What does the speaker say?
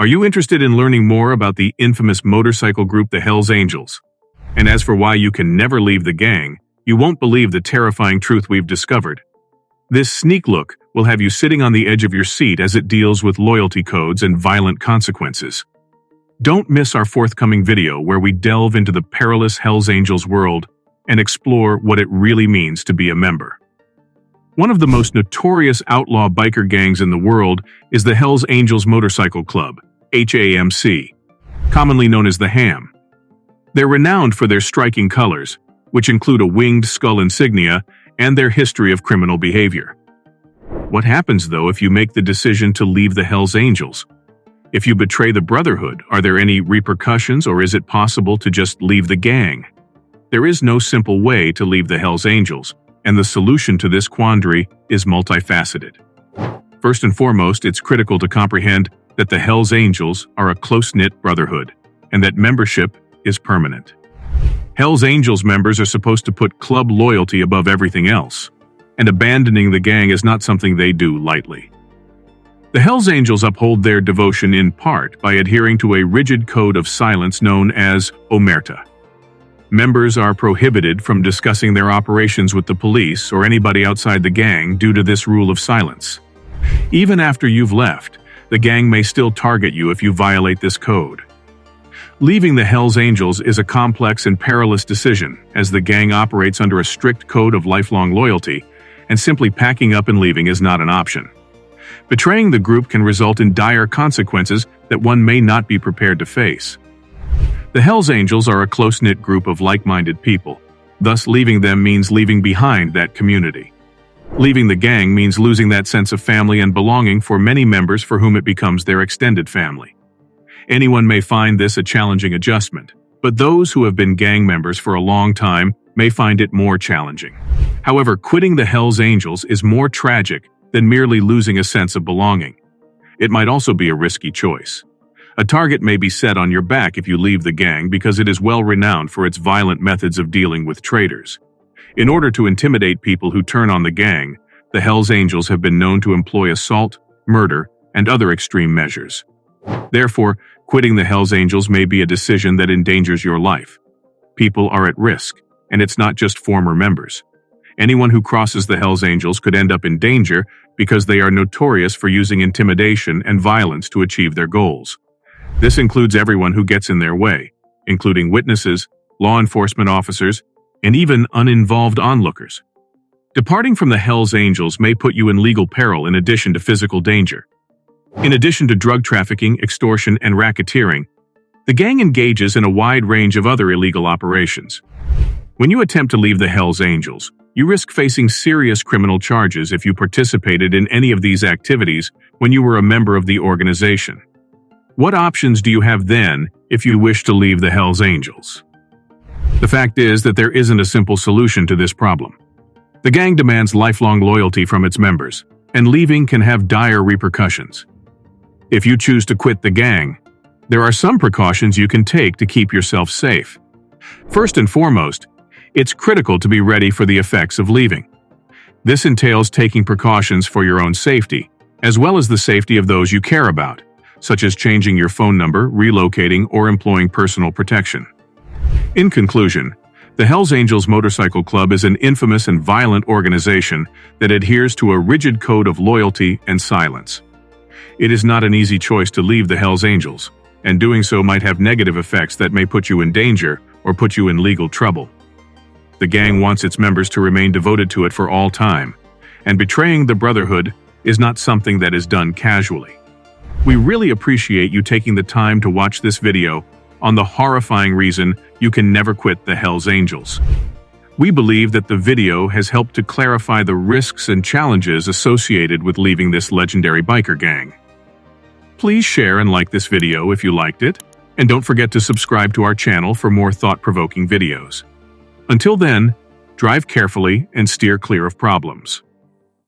Are you interested in learning more about the infamous motorcycle group the Hells Angels? And as for why you can never leave the gang, you won't believe the terrifying truth we've discovered. This sneak look will have you sitting on the edge of your seat as it deals with loyalty codes and violent consequences. Don't miss our forthcoming video where we delve into the perilous Hells Angels world and explore what it really means to be a member. One of the most notorious outlaw biker gangs in the world is the Hells Angels Motorcycle Club, HAMC, commonly known as the HAM. They're renowned for their striking colors, which include a winged skull insignia, and their history of criminal behavior. What happens, though, if you make the decision to leave the Hells Angels? If you betray the Brotherhood, are there any repercussions, or is it possible to just leave the gang? There is no simple way to leave the Hells Angels, and the solution to this quandary is multifaceted. First and foremost, it's critical to comprehend that the Hells Angels are a close-knit brotherhood, and that membership is permanent. Hells Angels members are supposed to put club loyalty above everything else, and abandoning the gang is not something they do lightly. The Hells Angels uphold their devotion in part by adhering to a rigid code of silence known as omerta. Members are prohibited from discussing their operations with the police or anybody outside the gang due to this rule of silence. Even after you've left, the gang may still target you if you violate this code. Leaving the Hells Angels is a complex and perilous decision, as the gang operates under a strict code of lifelong loyalty, and simply packing up and leaving is not an option. Betraying the group can result in dire consequences that one may not be prepared to face. The Hells Angels are a close-knit group of like-minded people, thus leaving them means leaving behind that community. Leaving the gang means losing that sense of family and belonging for many members for whom it becomes their extended family. Anyone may find this a challenging adjustment, but those who have been gang members for a long time may find it more challenging. However, quitting the Hells Angels is more tragic than merely losing a sense of belonging. It might also be a risky choice. A target may be set on your back if you leave the gang because it is well renowned for its violent methods of dealing with traitors. In order to intimidate people who turn on the gang, the Hells Angels have been known to employ assault, murder, and other extreme measures. Therefore, quitting the Hells Angels may be a decision that endangers your life. People are at risk, and it's not just former members. Anyone who crosses the Hells Angels could end up in danger because they are notorious for using intimidation and violence to achieve their goals. This includes everyone who gets in their way, including witnesses, law enforcement officers, and even uninvolved onlookers. Departing from the Hells Angels may put you in legal peril in addition to physical danger. In addition to drug trafficking, extortion, and racketeering, the gang engages in a wide range of other illegal operations. When you attempt to leave the Hells Angels, you risk facing serious criminal charges if you participated in any of these activities when you were a member of the organization. What options do you have then if you wish to leave the Hells Angels? The fact is that there isn't a simple solution to this problem. The gang demands lifelong loyalty from its members, and leaving can have dire repercussions. If you choose to quit the gang, there are some precautions you can take to keep yourself safe. First and foremost, it's critical to be ready for the effects of leaving. This entails taking precautions for your own safety, as well as the safety of those you care about, such as changing your phone number, relocating, or employing personal protection. In conclusion, the Hells Angels Motorcycle Club is an infamous and violent organization that adheres to a rigid code of loyalty and silence. It is not an easy choice to leave the Hells Angels, and doing so might have negative effects that may put you in danger or put you in legal trouble. The gang wants its members to remain devoted to it for all time, and betraying the Brotherhood is not something that is done casually. We really appreciate you taking the time to watch this video on the horrifying reason you can never quit the Hells Angels. We believe that the video has helped to clarify the risks and challenges associated with leaving this legendary biker gang. Please share and like this video if you liked it, and don't forget to subscribe to our channel for more thought-provoking videos. Until then, drive carefully and steer clear of problems.